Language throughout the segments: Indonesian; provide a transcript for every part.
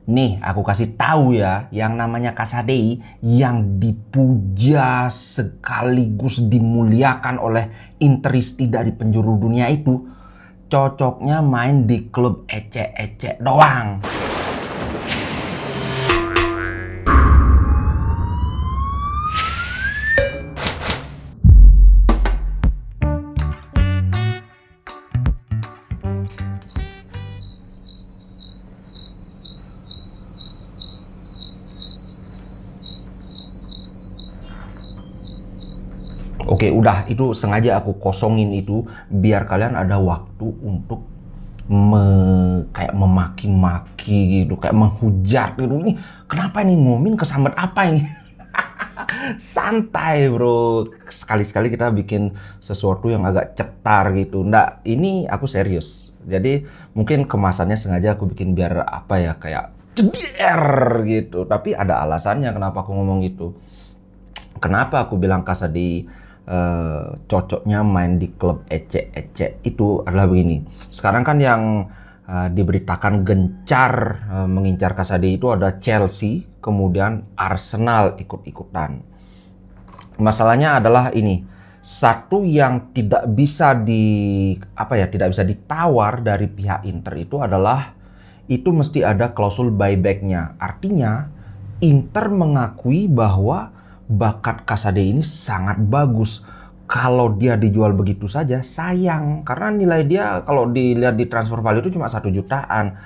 Nih, aku kasih tahu ya, yang namanya Casadei yang dipuja sekaligus dimuliakan oleh Interisti dari penjuru dunia itu cocoknya main di klub ecek-ecek doang. Oke, udah itu sengaja aku kosongin itu biar kalian ada waktu untuk kayak memaki-maki gitu, kayak menghujat gitu. Ini kenapa ini Mumin kesambet apa ini? Santai bro, sekali-sekali kita bikin sesuatu yang agak cetar gitu. Nggak, ini aku serius. Jadi mungkin kemasannya sengaja aku bikin biar apa ya, kayak ceder gitu. Tapi ada alasannya kenapa aku ngomong gitu. Kenapa aku bilang Casadei cocoknya main di klub ecek-ecek itu adalah begini. Sekarang kan yang diberitakan gencar mengincar Casadei itu ada Chelsea, kemudian Arsenal ikut-ikutan. Masalahnya adalah ini, satu yang tidak bisa tidak bisa ditawar dari pihak Inter itu adalah itu mesti ada klausul buyback-nya. Artinya Inter mengakui bahwa bakat Casadei ini sangat bagus. Kalau dia dijual begitu saja sayang, karena nilai dia kalau dilihat di transfer value itu cuma 1 jutaan.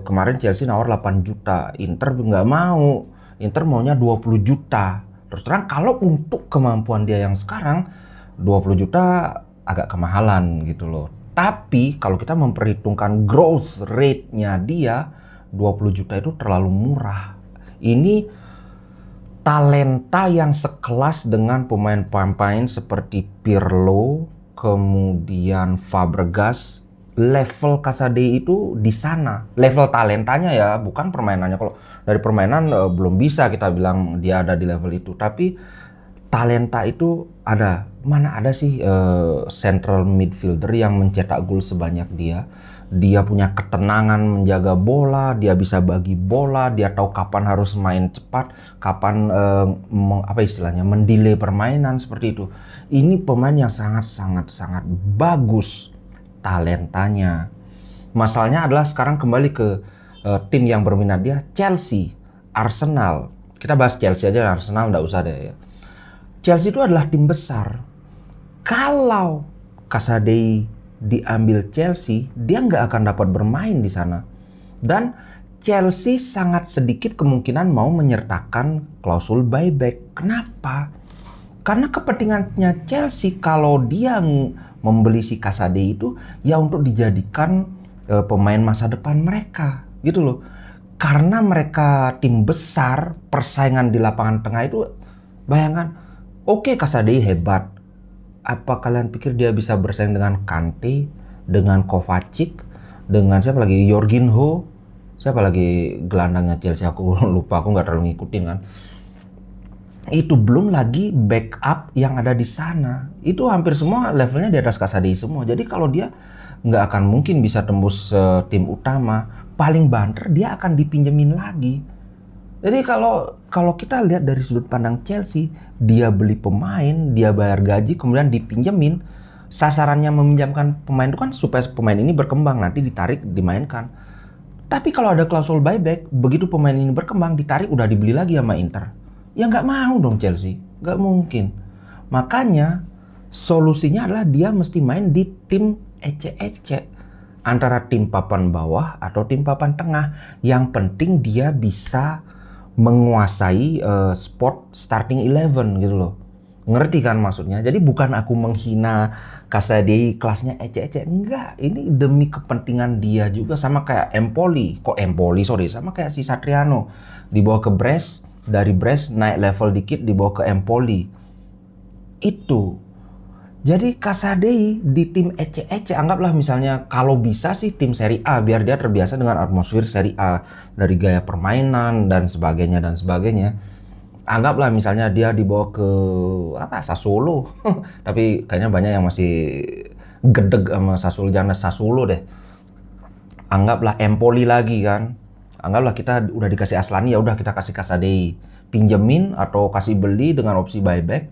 Kemarin Chelsea nawar 8 juta, Inter nggak mau. Inter maunya 20 juta. Terus terang kalau untuk kemampuan dia yang sekarang 20 juta agak kemahalan gitu loh. Tapi kalau kita memperhitungkan growth rate-nya dia, 20 juta itu terlalu murah. Ini talenta yang sekelas dengan pemain-pemain seperti Pirlo, kemudian Fabregas. Level Casadei itu di sana. Level talentanya ya, bukan permainannya. Kalau dari permainan belum bisa kita bilang dia ada di level itu. Tapi talenta itu ada. Mana ada sih central midfielder yang mencetak gol sebanyak dia. Dia punya ketenangan menjaga bola, dia bisa bagi bola, dia tahu kapan harus main cepat, kapan mendelay permainan seperti itu. Ini pemain yang sangat bagus talentanya. Masalahnya adalah sekarang kembali ke tim yang berminat dia, Chelsea, Arsenal. Kita bahas Chelsea aja, Arsenal nggak usah deh ya. Chelsea itu adalah tim besar. Kalau Casadei diambil Chelsea, dia nggak akan dapat bermain di sana. Dan Chelsea sangat sedikit kemungkinan mau menyertakan klausul buyback. Kenapa? Karena kepentingannya Chelsea kalau dia membeli si Casadei itu ya untuk dijadikan pemain masa depan mereka, gitu loh. Karena mereka tim besar, persaingan di lapangan tengah itu, bayangkan, oke, Casadei hebat. Apa kalian pikir dia bisa bersaing dengan Kante, dengan Kovacic, dengan siapa lagi, Jorginho, siapa lagi gelandangnya Chelsea, aku lupa, aku nggak terlalu ngikutin kan. Itu belum lagi backup yang ada di sana. Itu hampir semua levelnya di atas Casadei semua. Jadi kalau dia nggak akan mungkin bisa tembus tim utama, paling banter dia akan dipinjemin lagi. Jadi kalau kita lihat dari sudut pandang Chelsea, dia beli pemain, dia bayar gaji, kemudian dipinjemin. Sasarannya meminjamkan pemain itu kan supaya pemain ini berkembang, nanti ditarik, dimainkan. Tapi kalau ada klausul buyback, begitu pemain ini berkembang, ditarik, udah dibeli lagi sama Inter. Ya nggak mau dong Chelsea, nggak mungkin. Makanya solusinya adalah dia mesti main di tim ecek-ecek. Antara tim papan bawah atau tim papan tengah. Yang penting dia bisa menguasai spot starting 11 gitu loh. Ngerti kan maksudnya? Jadi bukan aku menghina Casadei kelasnya ecek-ecek. Enggak, ini demi kepentingan dia juga. Sama kayak sama kayak si Satriano. Dibawa ke Brest, dari Brest naik level dikit dibawa ke Empoli. Itu. Jadi Casadei di tim ecek-ecek, anggaplah misalnya kalau bisa sih tim Serie A biar dia terbiasa dengan atmosfer Serie A dari gaya permainan dan sebagainya. Anggaplah misalnya dia dibawa ke Sassuolo, tapi kayaknya banyak yang masih gedeg sama Sassuolo, jangan Sassuolo deh. Anggaplah Empoli lagi kan, Anggaplah kita udah dikasih Aslani, ya udah kita kasih Casadei, pinjemin atau kasih beli dengan opsi buyback.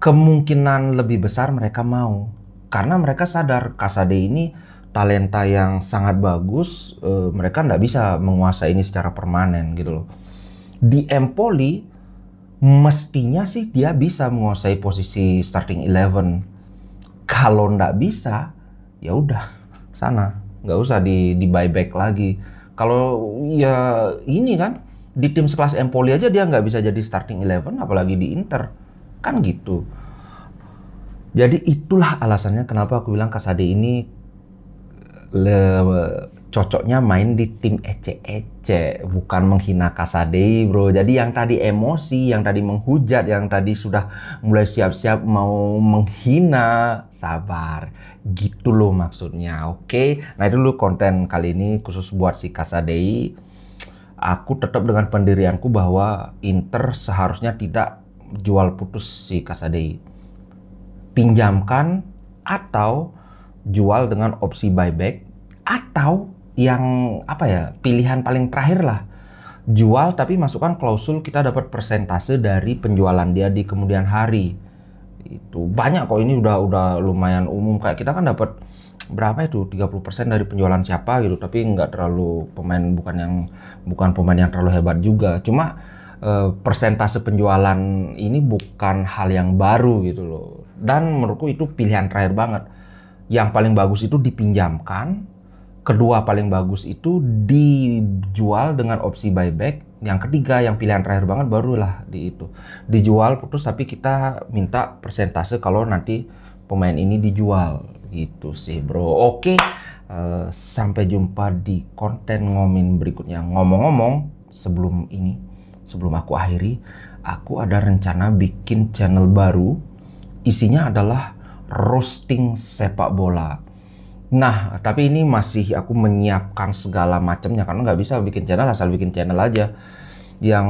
Kemungkinan lebih besar mereka mau, karena mereka sadar Casadei ini talenta yang sangat bagus. Mereka nggak bisa menguasai ini secara permanen gitu loh. Di Empoli mestinya sih dia bisa menguasai posisi starting 11. Kalau nggak bisa, ya udah sana, nggak usah di buyback lagi. Kalau ya ini kan di tim sekelas Empoli aja dia nggak bisa jadi starting 11, apalagi di Inter kan gitu. Jadi itulah alasannya kenapa aku bilang Casadei ini cocoknya main di tim ece-ece, bukan menghina Casadei, bro. Jadi yang tadi emosi, yang tadi menghujat, yang tadi sudah mulai siap-siap mau menghina, sabar. Gitu loh maksudnya, oke? Nah itu dulu konten kali ini khusus buat si Casadei. Aku tetap dengan pendirianku bahwa Inter seharusnya tidak jual putus si Casadei. Pinjamkan atau jual dengan opsi buyback, atau yang apa ya, pilihan paling terakhir lah, jual tapi masukkan klausul kita dapat persentase dari penjualan dia di kemudian hari. Itu banyak kok, ini udah lumayan umum. Kayak kita kan dapat berapa itu, 30% dari penjualan siapa gitu, tapi nggak terlalu bukan pemain yang terlalu hebat juga. Cuma persentase penjualan ini bukan hal yang baru gitu loh. Dan menurutku itu pilihan terakhir banget. Yang paling bagus itu dipinjamkan. Kedua paling bagus itu dijual dengan opsi buyback. Yang ketiga yang pilihan terakhir banget barulah dijual putus, tapi kita minta persentase kalau nanti pemain ini dijual. Gitu sih bro. Oke, sampai jumpa di konten ngomin berikutnya. Ngomong-ngomong, sebelum aku akhiri, aku ada rencana bikin channel baru. Isinya adalah roasting sepak bola. Nah, tapi ini masih aku menyiapkan segala macamnya, karena nggak bisa bikin channel asal bikin channel aja. Yang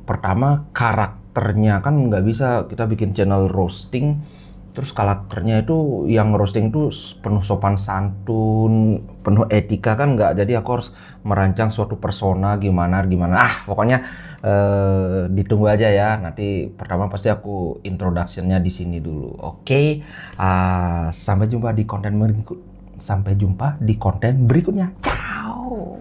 pertama, karakternya kan nggak bisa kita bikin channel roasting terus karakternya itu yang roasting itu penuh sopan santun, penuh etika kan nggak. Jadi aku harus merancang suatu persona gimana. Pokoknya ditunggu aja ya. Nanti pertama pasti aku introduction-nya di sini dulu. Oke. Sampai jumpa di konten berikutnya. Ciao.